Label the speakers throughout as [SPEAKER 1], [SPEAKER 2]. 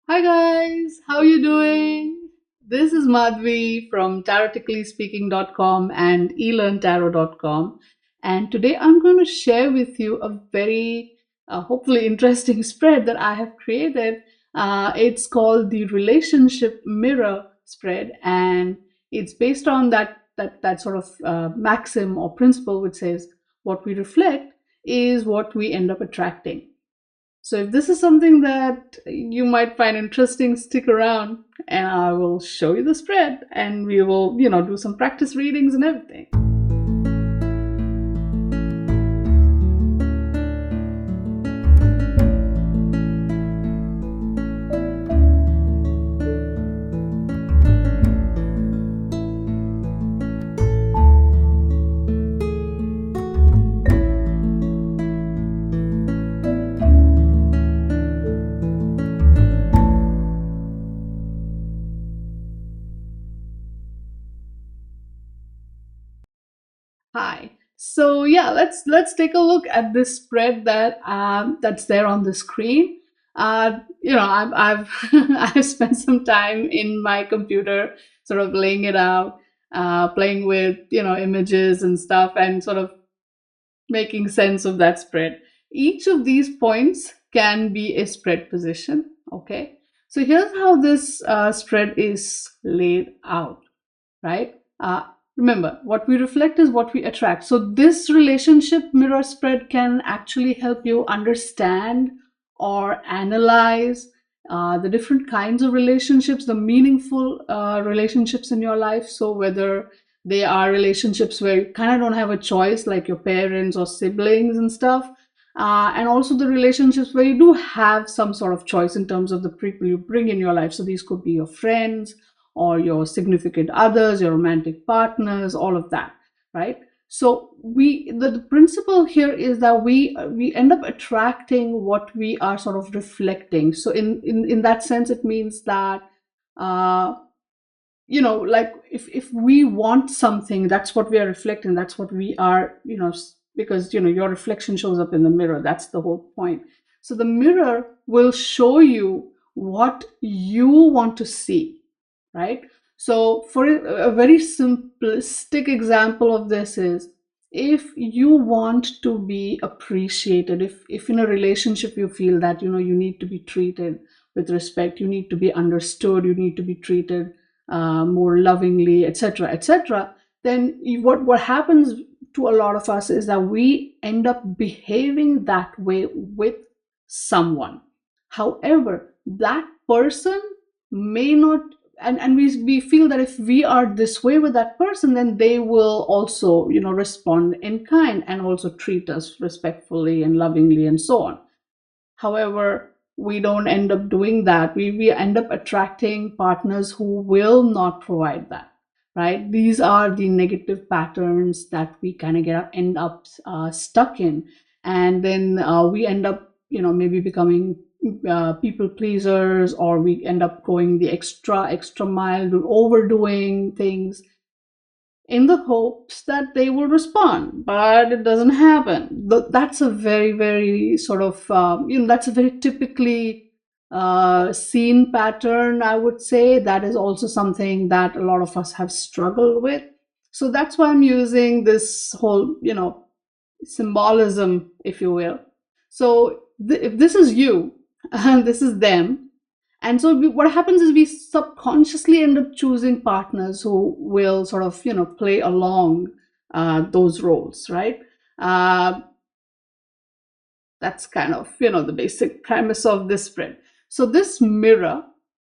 [SPEAKER 1] Hi guys, how you doing? This is Madhvi from TaroticallySpeaking.com and elearntarot.com, and today I'm going to share with you a very hopefully interesting spread that I have created. It's called the Relationship Mirror Spread, and it's based on that sort of maxim or principle which says what we reflect is what we end up attracting. So if this is something that you might find interesting, stick around and I will show you the spread and we will, do some practice readings and everything. Hi. So yeah, let's take a look at this spread that's there on the screen. I've I've spent some time in my computer, sort of laying it out, playing with images and stuff, and sort of making sense of that spread. Each of these points can be a spread position. Okay, so here's how this spread is laid out, right? Remember, what we reflect is what we attract. So this relationship mirror spread can actually help you understand or analyze the different kinds of relationships, the meaningful relationships in your life. So whether they are relationships where you kind of don't have a choice, like your parents or siblings and stuff, and also the relationships where you do have some sort of choice in terms of the people you bring in your life. So these could be your friends or your significant others, your romantic partners, all of that, right? So the principle here is that we end up attracting what we are sort of reflecting. So in that sense, it means that uh, like if we want something, that's what we are reflecting, that's what we are, because your reflection shows up in the mirror. That's the whole point. So the mirror will show you what you want to see, right? So for a very simplistic example of this is, if you want to be appreciated, if in a relationship you feel that you need to be treated with respect, you need to be understood, you need to be treated more lovingly, etc., etc., then what happens to a lot of us is that we end up behaving that way with someone. However, that person may not, and we feel that if we are this way with that person, then they will also respond in kind and also treat us respectfully and lovingly and so on. However, we don't end up doing that. We end up attracting partners who will not provide that, right? These are the negative patterns that we kind of end up stuck in. And then we end up, maybe becoming people pleasers, or we end up going the extra mile, overdoing things in the hopes that they will respond, but it doesn't happen. That's a very, very sort of, that's a very typically seen pattern, I would say. That is also something that a lot of us have struggled with. So that's why I'm using this whole, symbolism, if you will. So if this is you and this is them, and so what happens is we subconsciously end up choosing partners who will sort of play along those roles, right? uh, that's kind of the basic premise of this spread. So this mirror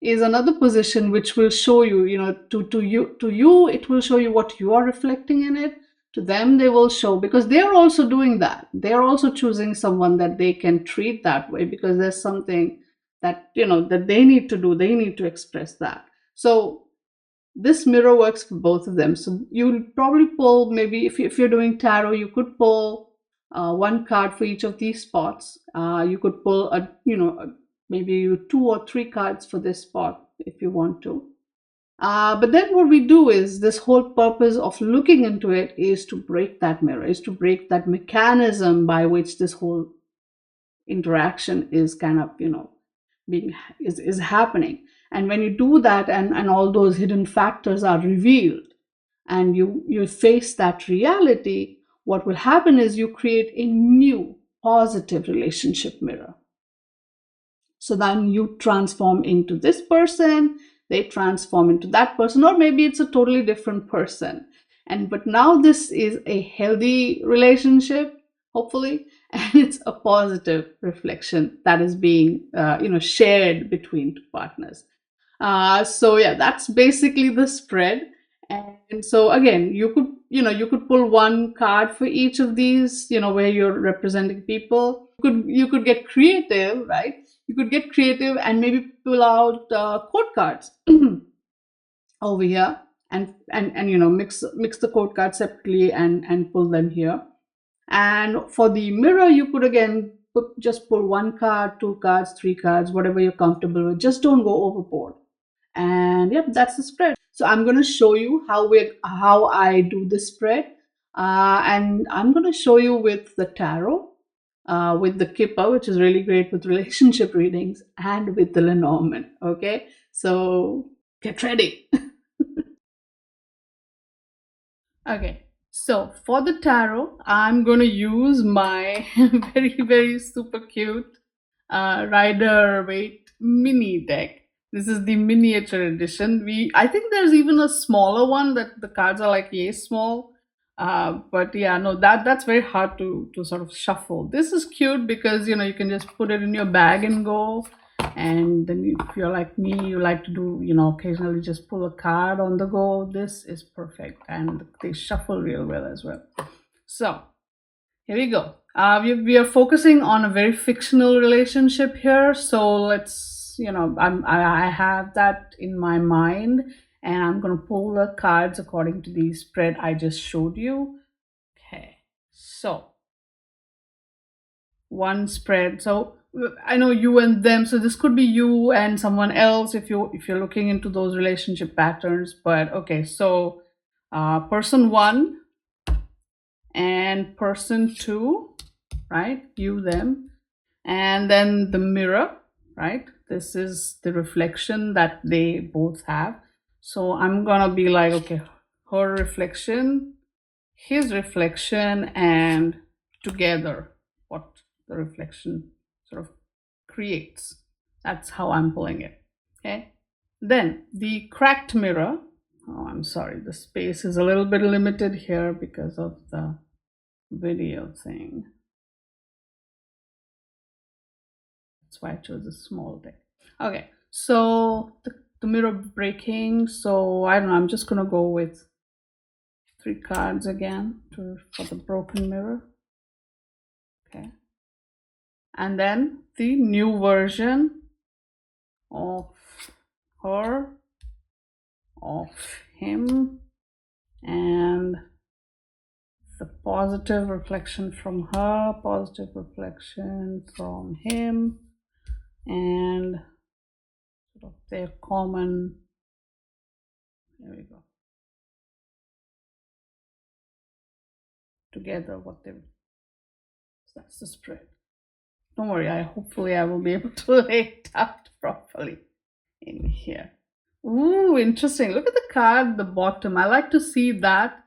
[SPEAKER 1] is another position which will show you, to you it will show you what you are reflecting in it. To them, they will show, because they're also doing that, they're also choosing someone that they can treat that way, because there's something that that they need to do, they need to express that. So this mirror works for both of them. So you'll probably pull, maybe if you're doing tarot, you could pull one card for each of these spots. You could pull maybe two or three cards for this spot if you want to. But then what we do is, this whole purpose of looking into it is to break that mirror, is to break that mechanism by which this whole interaction is kind of is happening. And when you do that, and all those hidden factors are revealed, and you face that reality, what will happen is you create a new positive relationship mirror. So then you transform into this person, they transform into that person, or maybe it's a totally different person. And but now this is a healthy relationship, hopefully, and it's a positive reflection that is being shared between two partners. So yeah, that's basically the spread. And so again, you could pull one card for each of these, where you're representing people. You could get creative, right? You could get creative and maybe pull out quote cards over here, and mix the quote cards separately and pull them here. And for the mirror, you could again just pull one card, two cards, three cards, whatever you're comfortable with. Just don't go overboard. And yep, that's the spread. So I'm going to show you how I do the spread, and I'm going to show you with the tarot, with the Kipper, which is really great with relationship readings, and with the Lenormand. Okay, so get ready. Okay, so for the tarot, I'm going to use my very, very super cute Rider-Waite mini deck. This is the miniature edition. I think there's even a smaller one that the cards are like yay small. But yeah, no, that's very hard to sort of shuffle. This is cute because you can just put it in your bag and go. And then if you're like me, you like to do occasionally just pull a card on the go. This is perfect, and they shuffle real well as well. So here we go. We are focusing on a very fictional relationship here. So let's, I have that in my mind, and I'm going to pull the cards according to the spread I just showed you. Okay, so one spread. So I know you and them. So this could be you and someone else if you're looking into those relationship patterns. But okay, so person one and person two, right? You, them, and then the mirror, right? This is the reflection that they both have. So I'm gonna be like, okay, her reflection, his reflection, and together what the reflection sort of creates. That's how I'm pulling it. Okay. Then the cracked mirror. Oh, I'm sorry, the space is a little bit limited here because of the video thing. That's why I chose a small deck. Okay, so the mirror breaking. So I don't know, I'm just gonna go with 3 cards again for the broken mirror. Okay. And then the new version of her, of him, and the positive reflection from her, positive reflection from him, and sort of their common, there we go, together what they, so that's the spread. Don't worry, hopefully I will be able to lay it out properly in here. Ooh, interesting. Look at the card at the bottom. I like to see that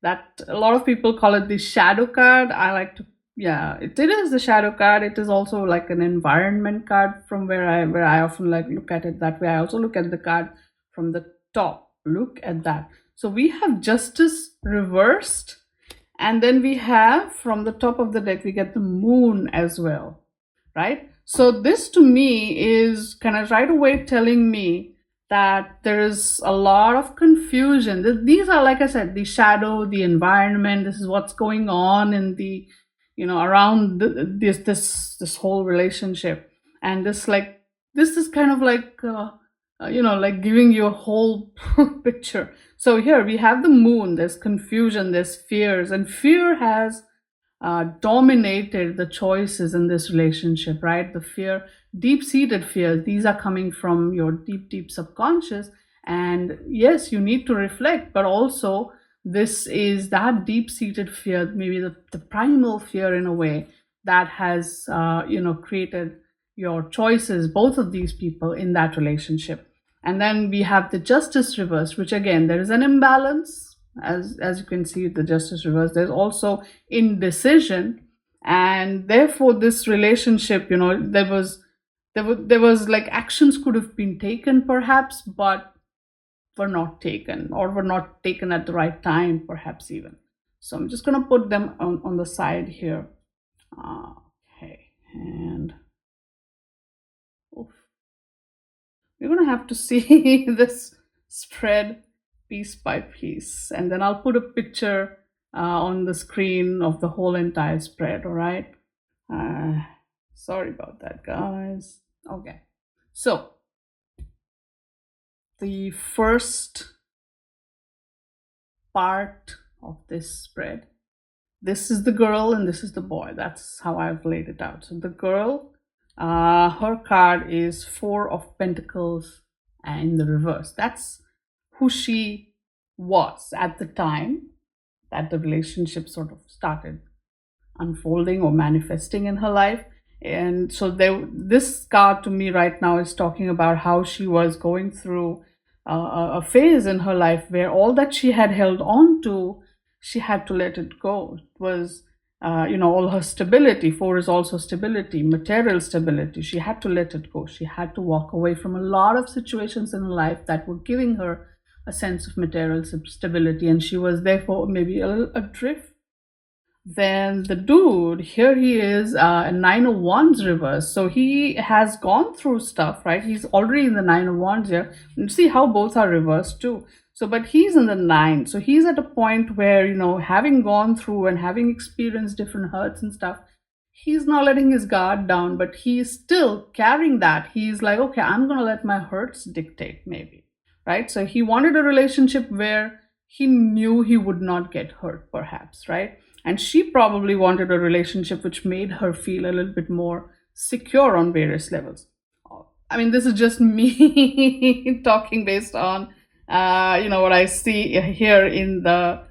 [SPEAKER 1] a lot of people call it the shadow card. I like to, yeah, it is the shadow card. It is also like an environment card from where I often like look at it that way. I also look at the card from the top. Look at that. So we have justice reversed, and then we have from the top of the deck we get the moon as well. Right? So this to me is kind of right away telling me that there is a lot of confusion. These are, like I said, the shadow, the environment. This is what's going on in the, around this whole relationship. And this is kind of like, like giving you a whole picture. So here we have the moon, there's confusion, there's fears, and fear has dominated the choices in this relationship, right? The fear, deep-seated fears, these are coming from your deep subconscious. And yes, you need to reflect, but also this is that deep-seated fear, maybe the primal fear in a way that has, created your choices, both of these people in that relationship. And then we have the justice reverse, which again, there is an imbalance. As you can see, the justice reverse, there's also indecision. And therefore, this relationship, there was like actions could have been taken perhaps, but were not taken, or were not taken at the right time, perhaps even. So I'm just going to put them on the side here. Okay, and oof, we're going to have to see this spread piece by piece, and then I'll put a picture on the screen of the whole entire spread. All right. Sorry about that, guys. Okay, so the first part of this spread, this is the girl and this is the boy. That's how I've laid it out. So the girl, her card is Four of Pentacles in the reverse. That's who she was at the time that the relationship sort of started unfolding or manifesting in her life. And so this card to me right now is talking about how she was going through a phase in her life where all that she had held on to, she had to let it go. It was, all her stability. Four is also stability, material stability. She had to let it go. She had to walk away from a lot of situations in her life that were giving her a sense of material stability, and she was therefore maybe a little adrift. Then the dude, here he is, a Nine of Wands reverse. So he has gone through stuff, right? He's already in the Nine of Wands here. And see how both are reversed too. So, but he's in the nine. So he's at a point where, having gone through and having experienced different hurts and stuff, he's not letting his guard down, but he's still carrying that. He's like, okay, I'm going to let my hurts dictate maybe, right? So he wanted a relationship where he knew he would not get hurt, perhaps, right? And she probably wanted a relationship which made her feel a little bit more secure on various levels. I mean, this is just me talking based on, what I see here in the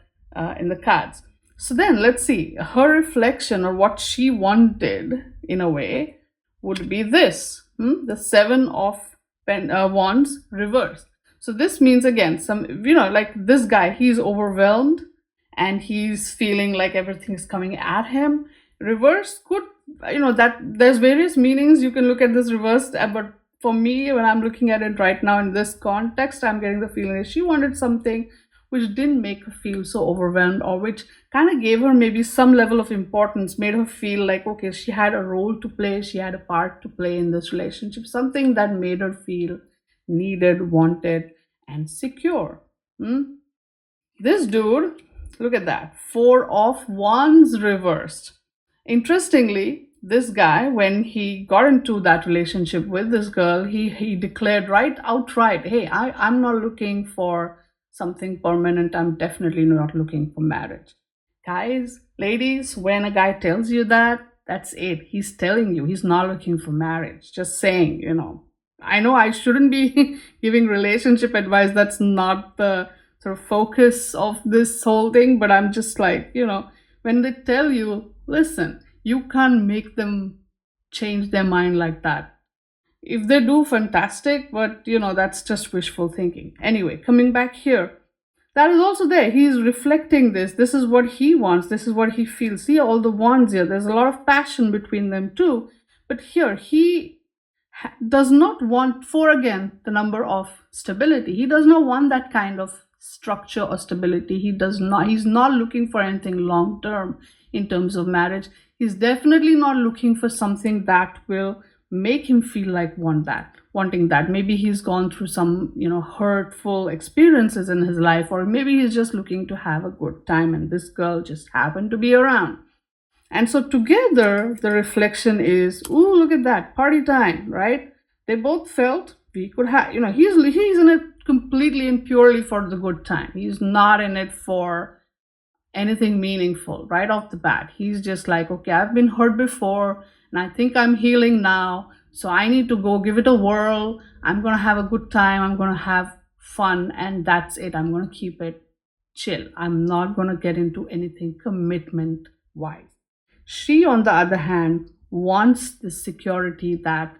[SPEAKER 1] cards. So then let's see, her reflection or what she wanted in a way would be this, the Seven of Wands reversed. So this means again, like this guy, he's overwhelmed and he's feeling like everything's coming at him. Reverse could, that there's various meanings you can look at this reverse, but for me, when I'm looking at it right now in this context, I'm getting the feeling that she wanted something which didn't make her feel so overwhelmed, or which kind of gave her maybe some level of importance, made her feel like, okay, she had a role to play, she had a part to play in this relationship, something that made her feel needed, wanted, and secure. This dude, look at that, Four of Wands reversed. Interestingly, this guy, when he got into that relationship with this girl, he declared outright, hey, I'm not looking for something permanent. I'm definitely not looking for marriage. Guys, ladies, when a guy tells you that, that's it. He's telling you he's not looking for marriage. Just saying, I know I shouldn't be giving relationship advice. That's not the sort of focus of this whole thing, but I'm just like, when they tell you, listen, you can't make them change their mind like that. If they do, fantastic, but that's just wishful thinking. Anyway, coming back here, that is also there. He's reflecting this. This is what he wants. This is what he feels. See all the wands here. There's a lot of passion between them too. But here, he does not want, for again, the number of stability. He does not want that kind of structure or stability. He's not looking for anything long term in terms of marriage. He's definitely not looking for something that will make him feel like wanting that. Maybe he's gone through some, hurtful experiences in his life, or maybe he's just looking to have a good time and this girl just happened to be around. And so together, the reflection is, ooh, look at that, party time, right? They both felt we could have, he's in it completely and purely for the good time. He's not in it for anything meaningful right off the bat. He's just like, okay, I've been hurt before and I think I'm healing now, so I need to go give it a whirl. I'm going to have a good time. I'm going to have fun, and that's it. I'm going to keep it chill. I'm not going to get into anything commitment wise. She, on the other hand, wants the security that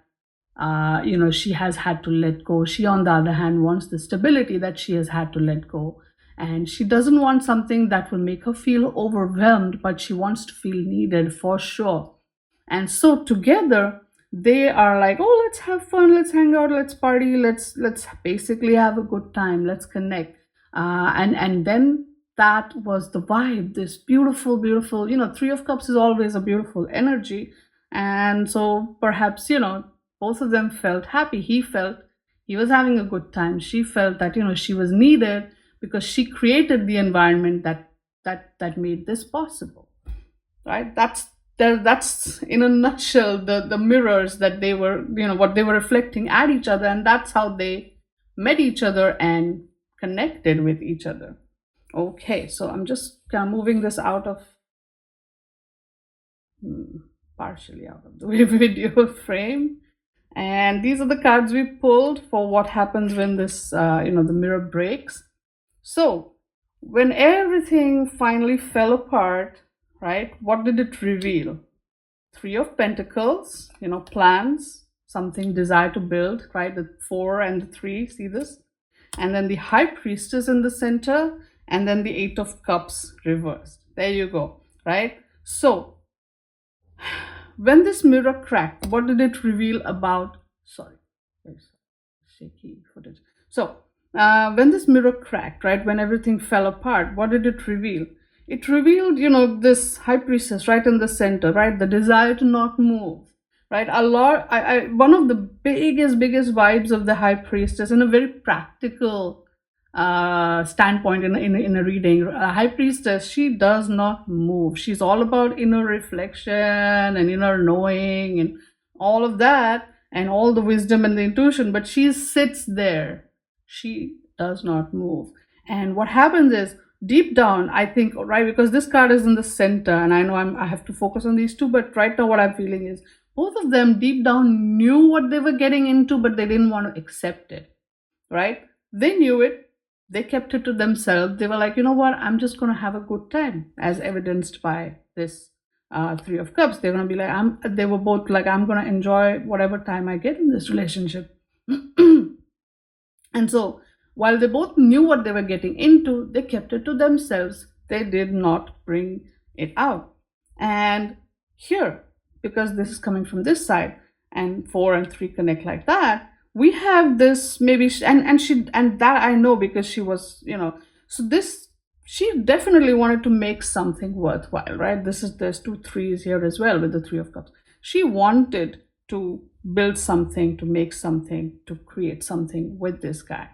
[SPEAKER 1] she has had to let go. She, on the other hand, wants the stability that she has had to let go. And she doesn't want something that will make her feel overwhelmed, but she wants to feel needed for sure. And so together, they are like, oh, let's have fun, let's hang out, let's party, let's basically have a good time, let's connect. And then that was the vibe, this beautiful, beautiful, Three of Cups is always a beautiful energy. And so perhaps, both of them felt happy. He felt he was having a good time. She felt that, she was needed because she created the environment that made this possible. Right? That's in a nutshell the mirrors that they were, what they were reflecting at each other, and that's how they met each other and connected with each other. Okay, so I'm just kind of moving this out of partially out of the video frame. And these are the cards we pulled for what happens when this, the mirror breaks. So when everything finally fell apart, right, what did it reveal? Three of Pentacles, plans, something, desire to build, right? The 4 and the 3, see this? And then the High Priestess in the center, and then the 8 of Cups reversed. There you go, right? So when this mirror cracked, what did it reveal about, sorry, there's shaky footage. So when this mirror cracked, right, when everything fell apart, what did it reveal? It revealed, this High Priestess right in the center, right? The desire to not move, right? One of the biggest vibes of the High Priestess in a very practical standpoint in a reading. A High Priestess, she does not move. She's all about inner reflection and inner knowing and all of that and all the wisdom and the intuition, but she sits there. She does not move. And what happens is, deep down, I think, right, because this card is in the center, and I know I have to focus on these two, but right now what I'm feeling is both of them deep down knew what they were getting into, but they didn't want to accept it, right? They knew it. They kept it to themselves. They were like, you know what, I'm just going to have a good time, as evidenced by this Three of Cups. They're going to be like, they were both like, I'm going to enjoy whatever time I get in this relationship. And so while they both knew what they were getting into, they kept it to themselves. They did not bring it out. And here, because this is coming from this side, and 4 and 3 connect like that, we have this maybe, and that I know because she was, so this, she definitely wanted to make something worthwhile, right? There's 2 3s here as well with the 3 of Cups. She wanted to build something, to make something, to create something with this guy.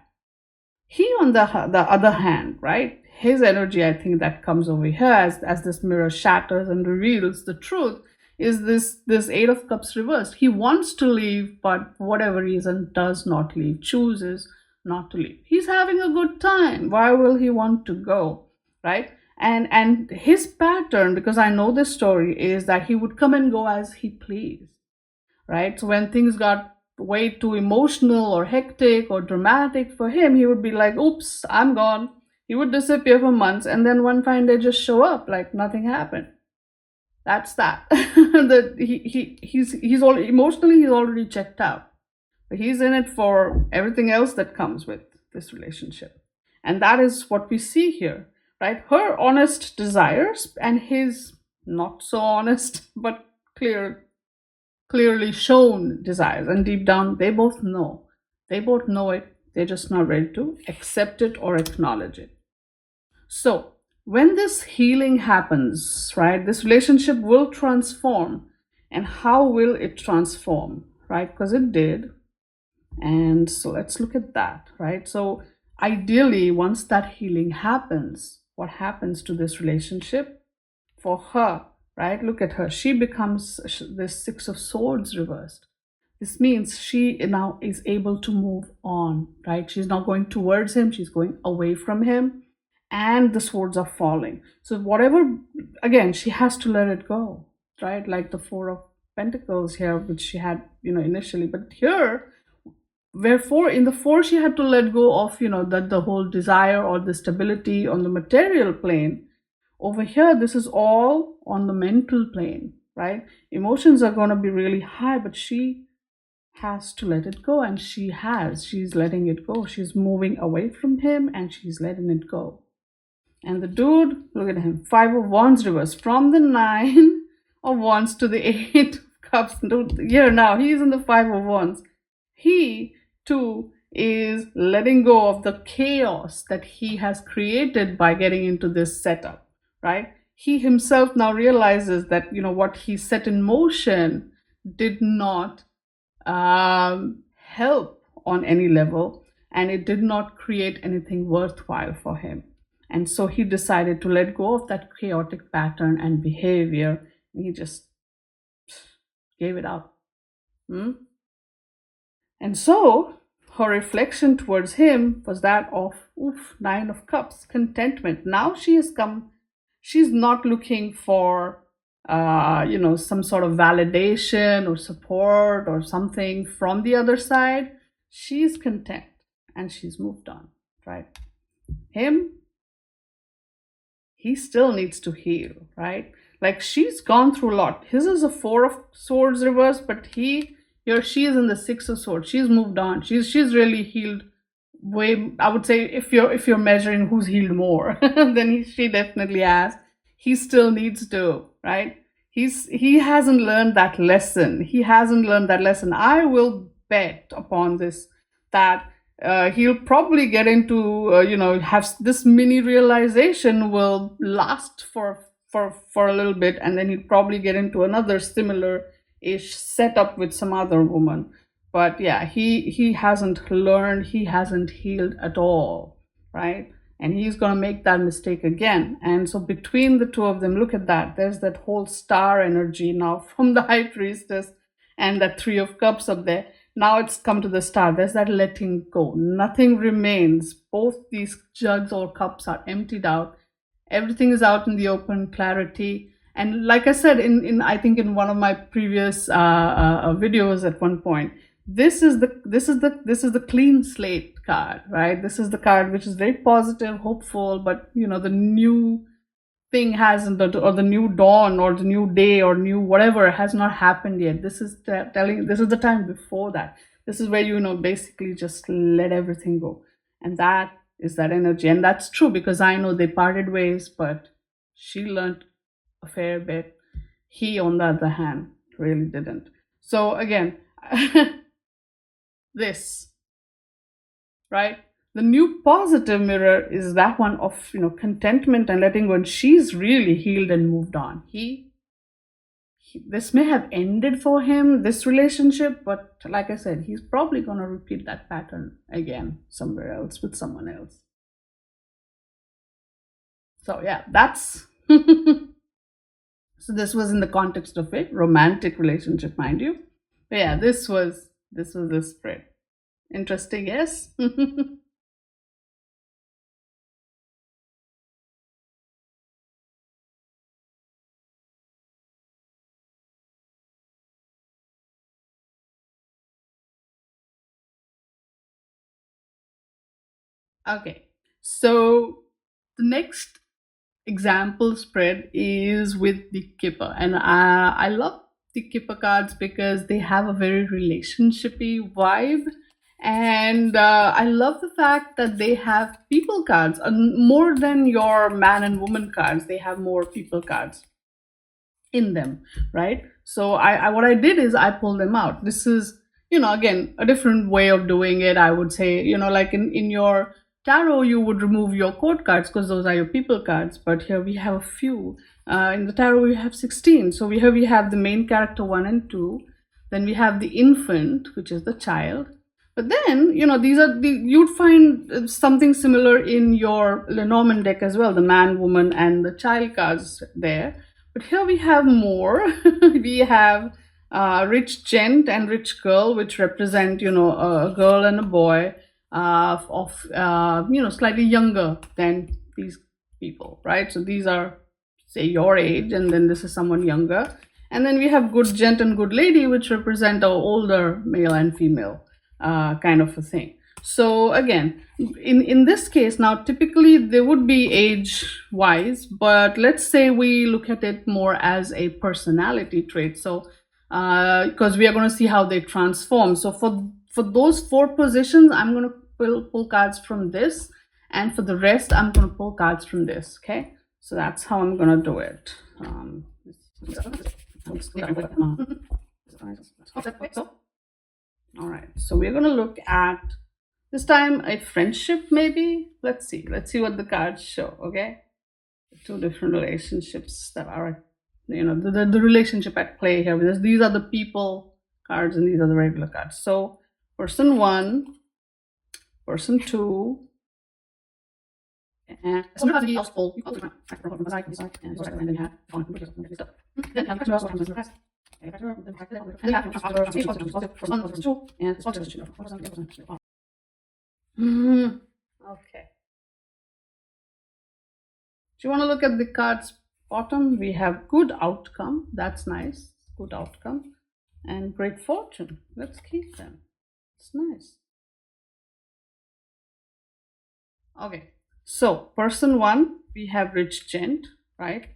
[SPEAKER 1] He, on the other hand, right, his energy, I think, that comes over here as this mirror shatters and reveals the truth, is this 8 of Cups reversed. He wants to leave, but for whatever reason does not leave, chooses not to leave. He's having a good time. Why will he want to go, right? And his pattern, because I know this story, is that he would come and go as he pleased, right? So when things got way too emotional or hectic or dramatic for him, he would be like, oops, I'm gone. He would disappear for months, and then one fine day just show up like nothing happened. That's that. He's all emotionally, he's already checked out, but he's in it for everything else that comes with this relationship. And that is what we see here, right? Her honest desires and his not so honest but clearly shown desires, and deep down they both know it. They're just not ready to accept it or acknowledge it. So when this healing happens, right, this relationship will transform. And how will it transform, right? Because it did. And so let's look at that, right? So ideally, once that healing happens, what happens to this relationship? For her, right? Look at her. She becomes this 6 of Swords reversed. This means she now is able to move on, right? She's not going towards him. She's going away from him. And the swords are falling. So whatever, again, she has to let it go, right? Like the 4 of Pentacles here, which she had, initially. But here, wherefore in the 4, she had to let go of, that the whole desire or the stability on the material plane. Over here, this is all on the mental plane, right? Emotions are going to be really high, but she has to let it go, and she's letting it go. She's moving away from him and she's letting it go. And the dude, look at him, 5 of Wands reverse, from the 9 of Wands to the 8 of Cups. Here now, he's in the 5 of Wands. He too is letting go of the chaos that he has created by getting into this setup, right? He himself now realizes that, what he set in motion did not help on any level, and it did not create anything worthwhile for him. And so he decided to let go of that chaotic pattern and behavior, and he just gave it up. And so her reflection towards him was that of 9 of Cups, contentment. Now she's not looking for some sort of validation or support or something from the other side. She's content and she's moved on, right? Him, he still needs to heal, right? Like, she's gone through a lot. His is a 4 of Swords reverse, but she is in the 6 of Swords. She's moved on. She's really healed way. I would say, if you're measuring who's healed more, then she definitely has. He still needs to, right? He hasn't learned that lesson. I will bet upon this that he'll probably get into have this mini realization will last for a little bit, and then he'll probably get into another similar ish setup with some other woman. But yeah, he hasn't learned, he hasn't healed at all, right? And he's going to make that mistake again. And so between the two of them, look at that, there's that whole star energy now from the High Priestess and that 3 of Cups up there. Now it's come to the star. There's that letting go. Nothing remains. Both these jugs or cups are emptied out. Everything is out in the open, clarity. And like I said, I think in one of my previous videos at one point, this is the clean slate card, right? This is the card which is very positive, hopeful, but the new thing hasn't, or the new dawn or the new day or new whatever has not happened yet. This is this is the time before that. This is where basically just let everything go. And that is that energy. And that's true, because I know they parted ways, but she learned a fair bit. He, on the other hand, really didn't. So again, this, right? The new positive mirror is that one of contentment and letting go. And she's really healed and moved on. This may have ended for him, this relationship, but like I said, he's probably going to repeat that pattern again somewhere else with someone else. So yeah, that's so this was in the context of a romantic relationship, mind you. But yeah, this was the spread. Interesting, yes? Okay, so the next example spread is with the Kipper, and I love the Kipper cards because they have a very relationshipy vibe, and I love the fact that they have people cards, more than your man and woman cards. They have more people cards in them, right? So I what I did is I pulled them out. This is again a different way of doing it. I would say like in your tarot you would remove your court cards because those are your people cards, but here we have a few. In the tarot we have 16. So we have the main character 1 and 2, then we have the infant, which is the child. But then you'd find something similar in your Lenormand deck as well, the man, woman, and the child cards there. But here we have more. We have rich gent and rich girl, which represent a girl and a boy of slightly younger than these people, right? So these are, say, your age, and then this is someone younger. And then we have good gent and good lady, which represent our older male and female kind of a thing. So again, in this case now, typically they would be age wise, but let's say we look at it more as a personality trait. So because we are going to see how they transform. So for those four positions, I'm going to pull cards from this, and for the rest, I'm going to pull cards from this. Okay, so that's how I'm going to do it. All right, so we're going to look at this time a friendship, maybe. Let's see what the cards show. Okay, two different relationships that are, the relationship at play here. Because these are the people cards and these are the regular cards. So person one, person two, and somebody else pull. Okay. Do you want to look at the cards bottom? We have good outcome. That's nice. Good outcome. And great fortune. Let's keep them. It's nice. Okay. So person one, we have rich gent, right?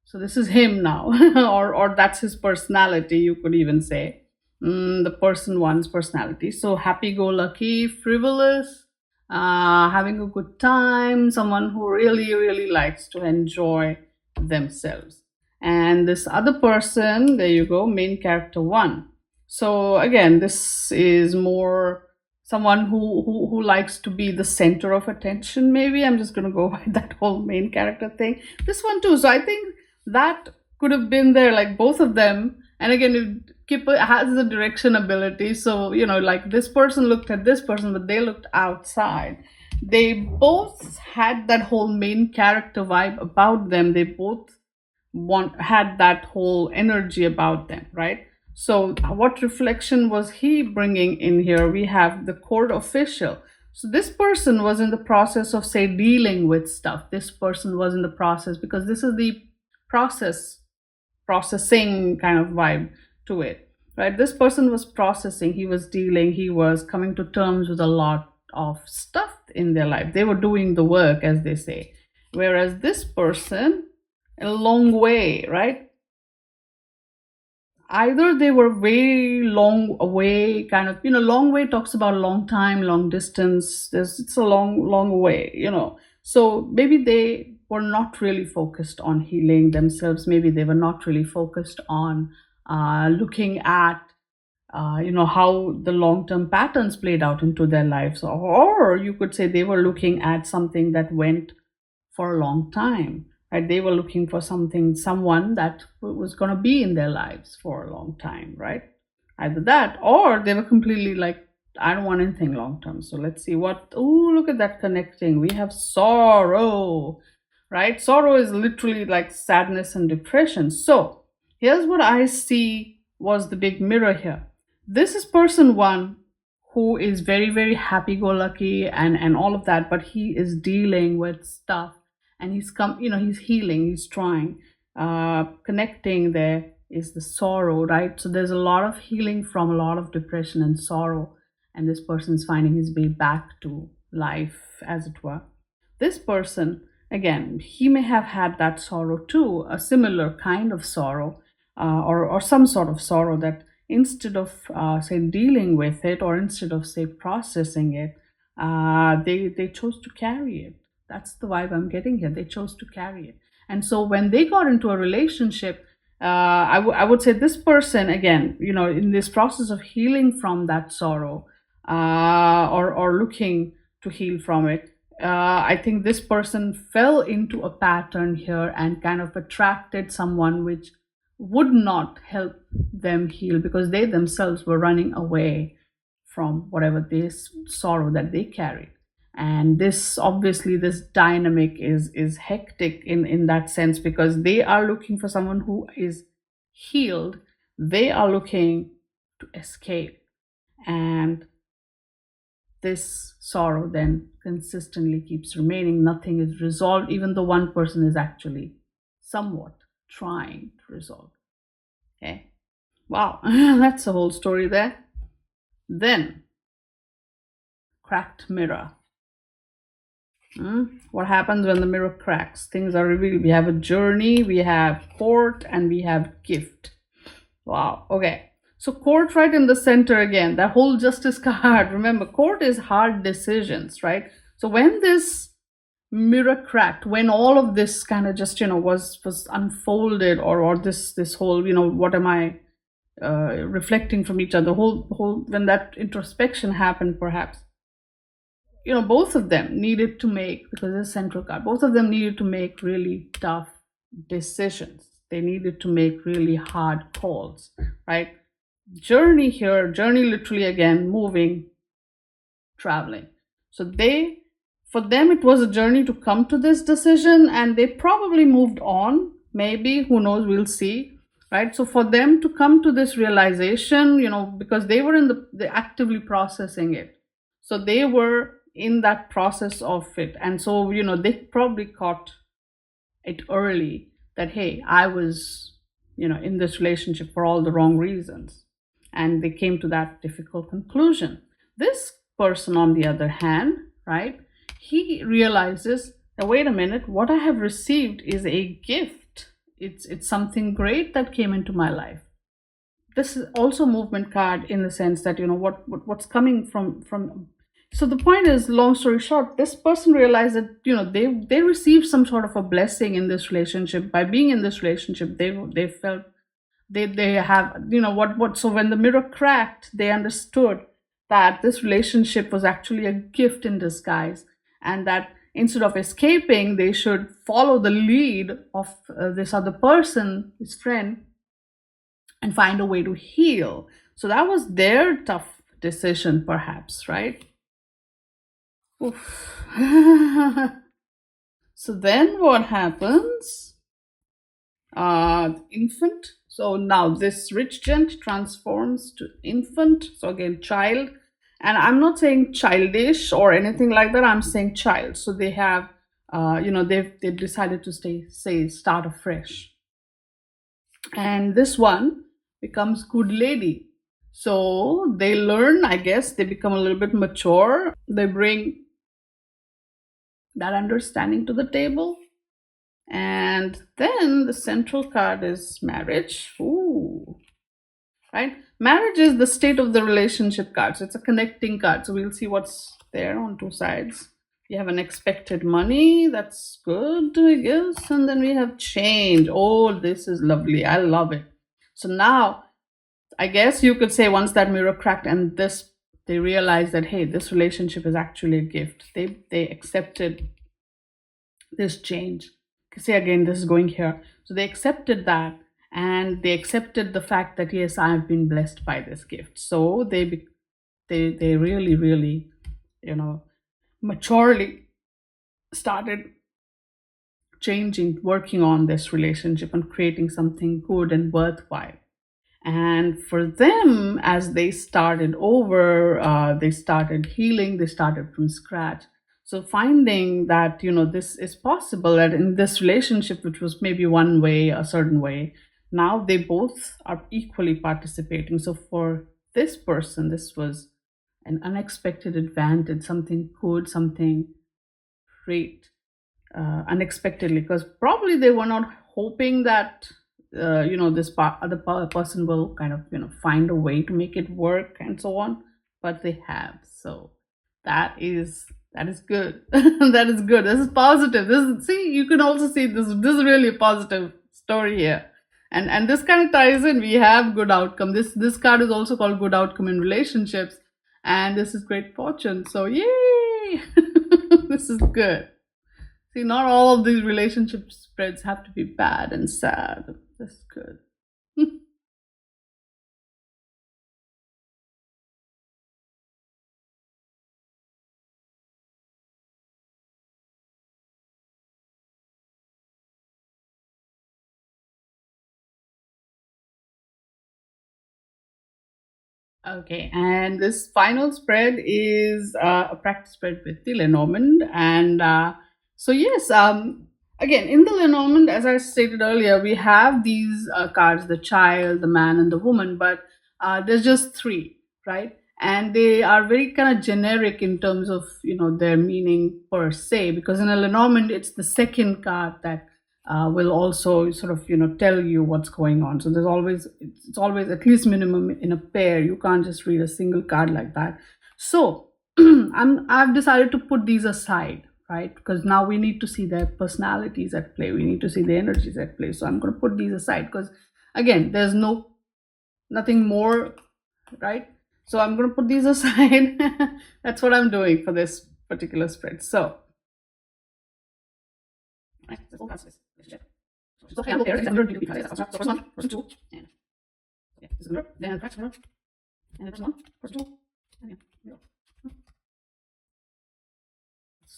[SPEAKER 1] So this is him now, or that's his personality, you could even say. The person one's personality. So happy-go-lucky, frivolous, having a good time, someone who really, really likes to enjoy themselves. And this other person, there you go, main character one. So again, this is more someone who likes to be the center of attention. Maybe I'm just going to go by that whole main character thing. This one too. So I think that could have been there, like both of them. And again, Kipper has the direction ability. So, like this person looked at this person, but they looked outside. They both had that whole main character vibe about them. They both had that whole energy about them, right? So what reflection was he bringing in here? We have the court official. So this person was in the process of, say, dealing with stuff. This person was in the process, because this is the processing kind of vibe to it, right? This person was processing, he was dealing, he was coming to terms with a lot of stuff in their life. They were doing the work, as they say. Whereas this person, a long way, right? Either they were way long away, kind of, long way talks about long time, long distance. It's a long way, So maybe they were not really focused on healing themselves. Maybe they were not really focused on looking at, how the long-term patterns played out into their lives. Or you could say they were looking at something that went for a long time, right? They were looking for someone that was going to be in their lives for a long time, right? Either that, or they were completely like, I don't want anything long term. So let's see what. Oh, look at that connecting. We have sorrow, right? Sorrow is literally like sadness and depression. So here's what I see was the big mirror here. This is person one, who is very, very happy go lucky and all of that, but he is dealing with stuff, and he's healing, he's trying. Connecting there is the sorrow, right? So there's a lot of healing from a lot of depression and sorrow, and this person's finding his way back to life, as it were. This person, again, he may have had that sorrow too, a similar kind of sorrow, or some sort of sorrow that instead of, say, dealing with it, or instead of, say, processing it, they chose to carry it. That's the vibe I'm getting here. They chose to carry it. And so when they got into a relationship, I would say this person, again, in this process of healing from that sorrow, or looking to heal from it, I think this person fell into a pattern here and kind of attracted someone which would not help them heal, because they themselves were running away from whatever this sorrow that they carried. And this, obviously, this dynamic is hectic in that sense, because they are looking for someone who is healed. They are looking to escape, and this sorrow then consistently keeps remaining. Nothing is resolved, even though one person is actually somewhat trying to resolve. Okay, wow. That's the whole story there. Then cracked mirror. What happens when the mirror cracks? Things are revealed. We have a journey, we have court, and we have gift. Wow. Okay. So court right in the center again. That whole justice card. Remember, court is hard decisions, right? So when this mirror cracked, when all of this kind of just was unfolded, or this whole what am I reflecting from each other, whole when that introspection happened, perhaps both of them needed to make, because it's a central card, both of them needed to make really tough decisions. They needed to make really hard calls, right? Journey here, journey literally again, moving, traveling. So for them it was a journey to come to this decision, and they probably moved on, maybe, who knows, we'll see, right? So for them to come to this realization, because they were they actively processing it, so they were in that process of it, and so they probably caught it early that, hey, I was in this relationship for all the wrong reasons, and they came to that difficult conclusion. This person, on the other hand, right, he realizes that, wait a minute, what I have received is a gift. It's something great that came into my life. This is also movement card, in the sense that what's coming from. So the point is, long story short, this person realized that they received some sort of a blessing in this relationship. By being in this relationship, they felt they have what. So when the mirror cracked, they understood that this relationship was actually a gift in disguise, and that instead of escaping, they should follow the lead of this other person, his friend, and find a way to heal. So that was their tough decision, perhaps, right? Oof. So then what happens? Infant. So now this rich gent transforms to infant. So again, child. And I'm not saying childish or anything like that. I'm saying child. So they have, they've decided to start afresh. And this one becomes good lady. So they learn, I guess, they become a little bit mature. They bring that understanding to the table. And then the central card is marriage. Ooh. Right? Marriage is the state of the relationship card. So it's a connecting card. So we'll see what's there on two sides. We have unexpected money. That's good, I guess. And then we have change. Oh, this is lovely. I love it. So now, I guess you could say, once that mirror cracked and they realized that, hey, this relationship is actually a gift. They accepted this change. Say again, this is going here. So they accepted that, and they accepted the fact that, yes, I have been blessed by this gift. So they really, really, maturely started changing, working on this relationship and creating something good and worthwhile. And for them, as they started over, they started healing, they started from scratch. So finding that, this is possible, that in this relationship, which was maybe one way, a certain way, now they both are equally participating. So for this person, this was an unexpected advantage, something good, something great, unexpectedly, because probably they were not hoping that this other person will kind of find a way to make it work and so on, but they have. So that is good. That is good. This is positive. You can also see this is really a positive story here, and this kind of ties in. We have good outcome. This card is also called good outcome in relationships, and this is great fortune. So yay. This is good. See, not all of these relationship spreads have to be bad and sad. That's good. Okay, and this final spread is a practice spread with the Lenormand. And so, yes, again, in the Lenormand, as I stated earlier, we have these cards, the child, the man, and the woman, but there's just three, right? and they are very kind of generic in terms of their meaning per se, because in a Lenormand it's the second card that will also sort of tell you what's going on. So there's always it's always at least minimum in a pair. You can't just read a single card like that. So I've decided to put these aside, right? Because now we need to see their personalities at play. We need to see the energies at play. So I'm going to put these aside because, again, there's nothing more, right? So I'm going to put these aside. That's what I'm doing for this particular spread. So, let's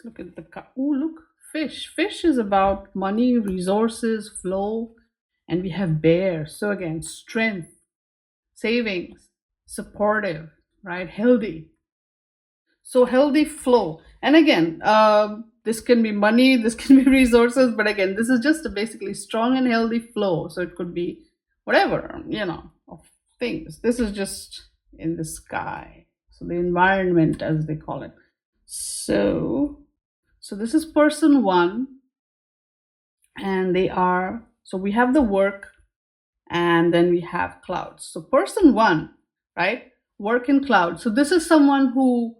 [SPEAKER 1] look at the card. Oh, look, fish. Fish is about money, resources, flow, and we have bear. So again, strength, savings, supportive, right? Healthy. So healthy flow. And again, this can be money, this can be resources, but again, this is just a basically strong and healthy flow. So it could be whatever, of things. This is just in the sky. So the environment, as they call it. So this is person one, and so we have the work, and then we have clouds. So person one, right? Work in clouds. So this is someone who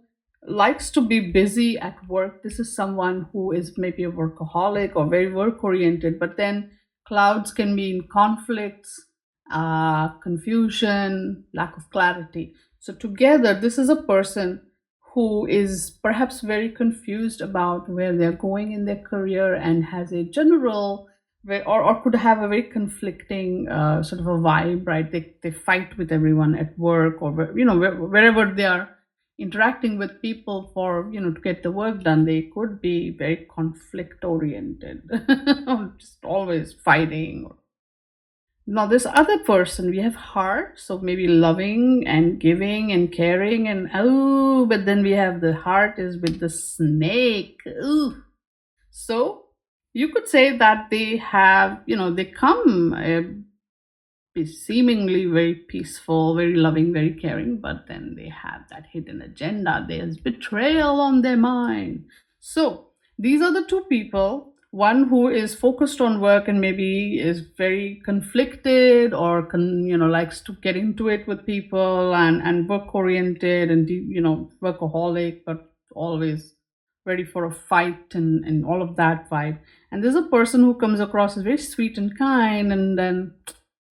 [SPEAKER 1] likes to be busy at work. This is someone who is maybe a workaholic or very work oriented, but then clouds can mean conflicts, confusion, lack of clarity. So together, this is a person who is perhaps very confused about where they're going in their career and has a general or could have a very conflicting sort of a vibe, right? They fight with everyone at work or wherever they are interacting with people for to get the work done. They could be very conflict oriented, just always fighting. Now this other person, we have heart, so maybe loving and giving and caring, and but then we have the heart is with the snake. Ooh. So you could say that they have, they come seemingly very peaceful, very loving, very caring, but then they have that hidden agenda. There's betrayal on their mind. So these are the two people. One who is focused on work and maybe is very conflicted or likes to get into it with people and work oriented and workaholic, but always ready for a fight and all of that vibe. And there's a person who comes across as very sweet and kind, and then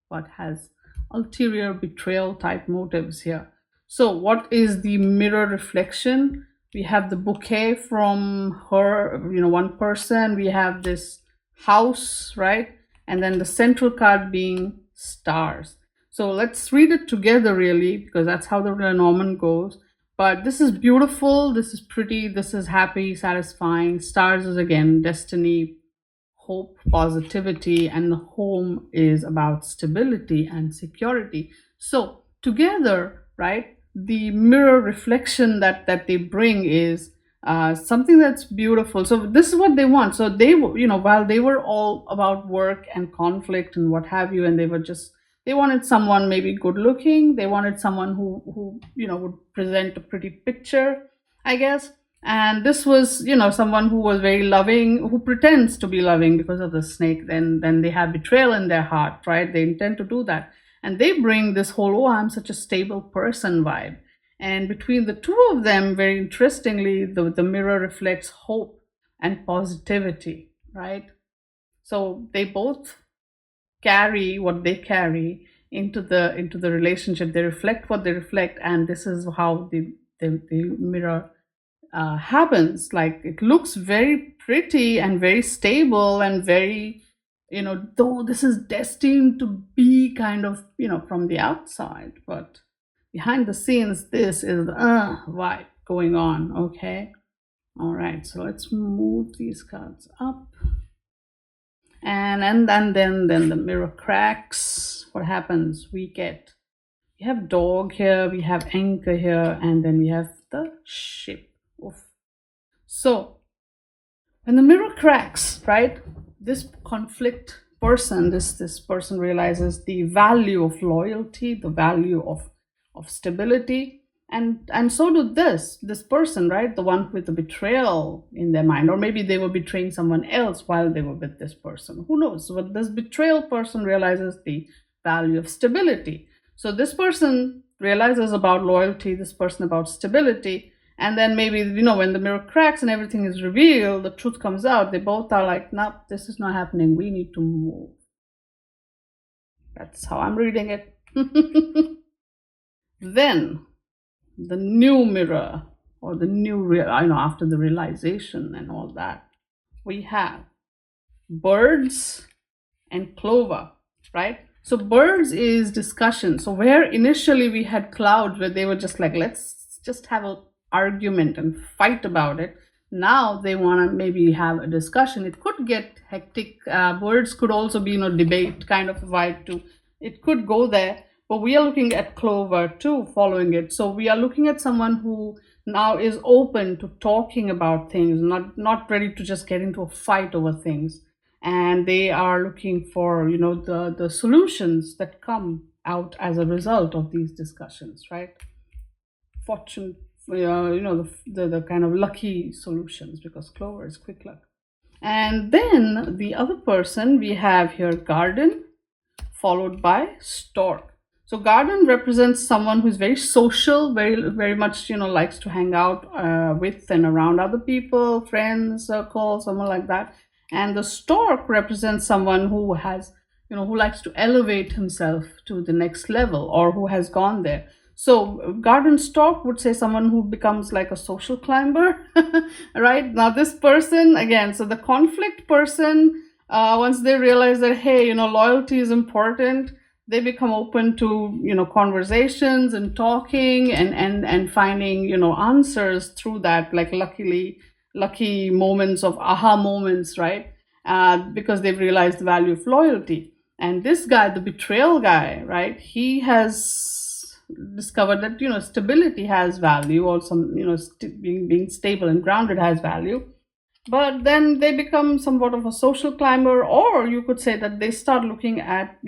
[SPEAKER 1] what has ulterior betrayal type motives here. So what is the mirror reflection? We have the bouquet from her, one person. We have this house, right? And then the central card being stars. So let's read it together really, because that's how the Lenormand goes. But this is beautiful, this is pretty, this is happy, satisfying. Stars is again destiny, hope, positivity, and the home is about stability and security. So together, right, the mirror reflection that they bring is something that's beautiful. So this is what they want. So they, while they were all about work and conflict and what have you, and they wanted someone maybe good looking. They wanted someone who would present a pretty picture, I guess. And this was, someone who was very loving, who pretends to be loving because of the snake. Then they have betrayal in their heart, right? They intend to do that. And they bring this whole, I'm such a stable person vibe. And between the two of them, very interestingly, the mirror reflects hope and positivity, right? So they both carry what they carry into the relationship. They reflect what they reflect, and this is how the mirror happens. Like it looks very pretty and very stable and very, though this is destined to be kind of, from the outside, but behind the scenes, this is the vibe going on. Okay. All right. So let's move these cards up. And then the mirror cracks. What happens? We have dog here, we have anchor here, and then we have the ship. Oof. So when the mirror cracks, right, this conflict person, this person realizes the value of loyalty, the value of stability, And so do this person, right? The one with the betrayal in their mind, or maybe they were betraying someone else while they were with this person. Who knows? But this betrayal person realizes the value of stability. So this person realizes about loyalty, this person about stability, and then maybe, when the mirror cracks and everything is revealed, the truth comes out. They both are like, "No, this is not happening. We need to move." That's how I'm reading it. Then the new mirror, or the new after the realization and all that, we have birds and clover, right? So birds is discussion. So where initially we had clouds where they were just like, let's just have an argument and fight about it, now they want to maybe have a discussion. It could get hectic. Birds could also be debate kind of vibe too. It could go there. But we are looking at clover too, following it. So we are looking at someone who now is open to talking about things, not ready to just get into a fight over things. And they are looking for, the solutions that come out as a result of these discussions, right? Fortune, the kind of lucky solutions, because clover is quick luck. And then the other person we have here, garden, followed by stork. So garden represents someone who's very social, very very much likes to hang out with and around other people, friends, circle, someone like that. And the stork represents someone who has, who likes to elevate himself to the next level, or who has gone there. So garden stork would say someone who becomes like a social climber, right? Now this person again, so the conflict person, once they realize that, hey, loyalty is important, they become open to conversations and talking and finding answers through that, like lucky moments of aha moments, right? Because they've realized the value of loyalty. And this guy, the betrayal guy, right, he has discovered that stability has value, or some being stable and grounded has value. But then they become somewhat of a social climber, or you could say that they start looking at,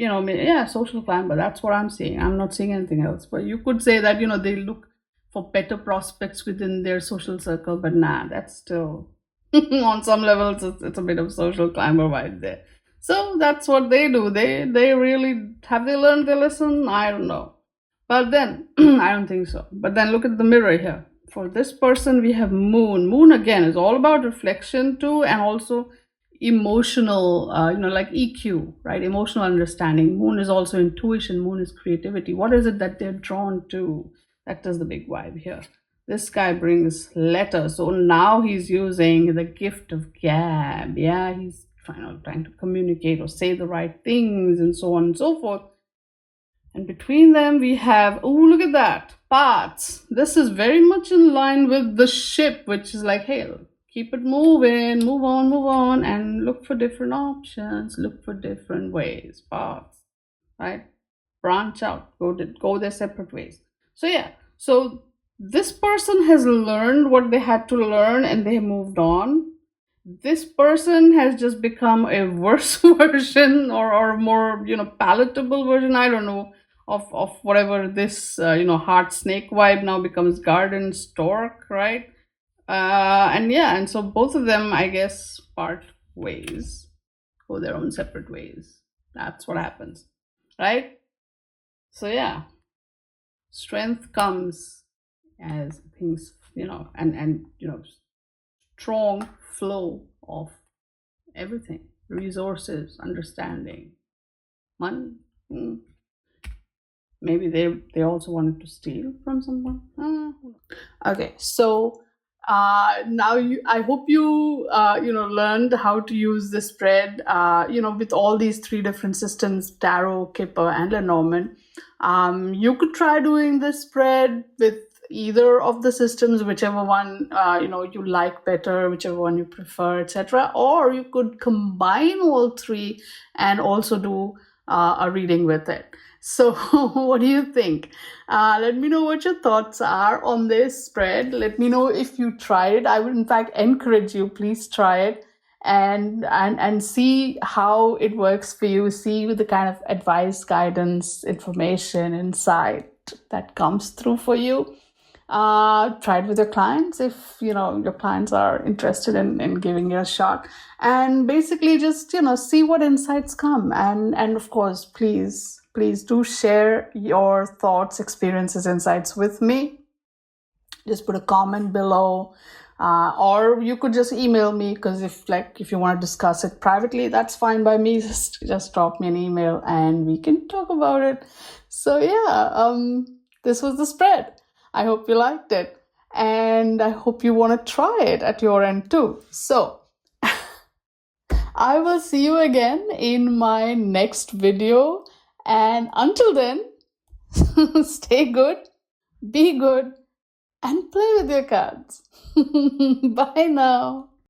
[SPEAKER 1] social climber. That's what I'm seeing. I'm not seeing anything else. But you could say that, they look for better prospects within their social circle. But nah, that's still, on some levels, it's a bit of social climber vibe there. So that's what they do. They really, have they learned their lesson? I don't know. But then, I don't think so. But then look at the mirror here. For this person, we have moon. Moon again is all about reflection too, and also emotional, like EQ, right? Emotional understanding. Moon is also intuition. Moon is creativity. What is it that they're drawn to? That is the big vibe here. This guy brings letter. So now he's using the gift of gab. Yeah, he's trying to communicate or say the right things and so on and so forth. And between them, we have, oh, look at that, paths. This is very much in line with the ship, which is like, hey, keep it moving, move on, and look for different options, look for different ways, paths, right? Branch out, go their separate ways. So yeah, so this person has learned what they had to learn and they moved on. This person has just become a worse version, or more palatable version, I don't know, of whatever this heart snake vibe now becomes garden stork, right? And so both of them, I guess, part ways, go their own separate ways. That's what happens, right? So yeah, strength comes as things, and strong flow of everything, resources, understanding, money. Maybe they also wanted to steal from someone. Okay, so now I hope you learned how to use this spread with all these three different systems, Tarot, Kipper, and Lenormand. You could try doing this spread with either of the systems, whichever one you like better, whichever one you prefer, etc. Or you could combine all three and also do a reading with it. So what do you think? Let me know what your thoughts are on this spread. Let me know if you tried it. I would in fact encourage you, please try it and see how it works for you. See the kind of advice, guidance, information, insight that comes through for you. Try it with your clients if your clients are interested in giving it a shot, and basically just see what insights come. And of course, please do share your thoughts, experiences, insights with me. Just put a comment below, or you could just email me, because if you want to discuss it privately, that's fine by me. Just drop me an email and we can talk about it. So yeah, this was the spread. I hope you liked it, and I hope you want to try it at your end too. So I will see you again in my next video, and until then, stay good, be good, and play with your cards. Bye now.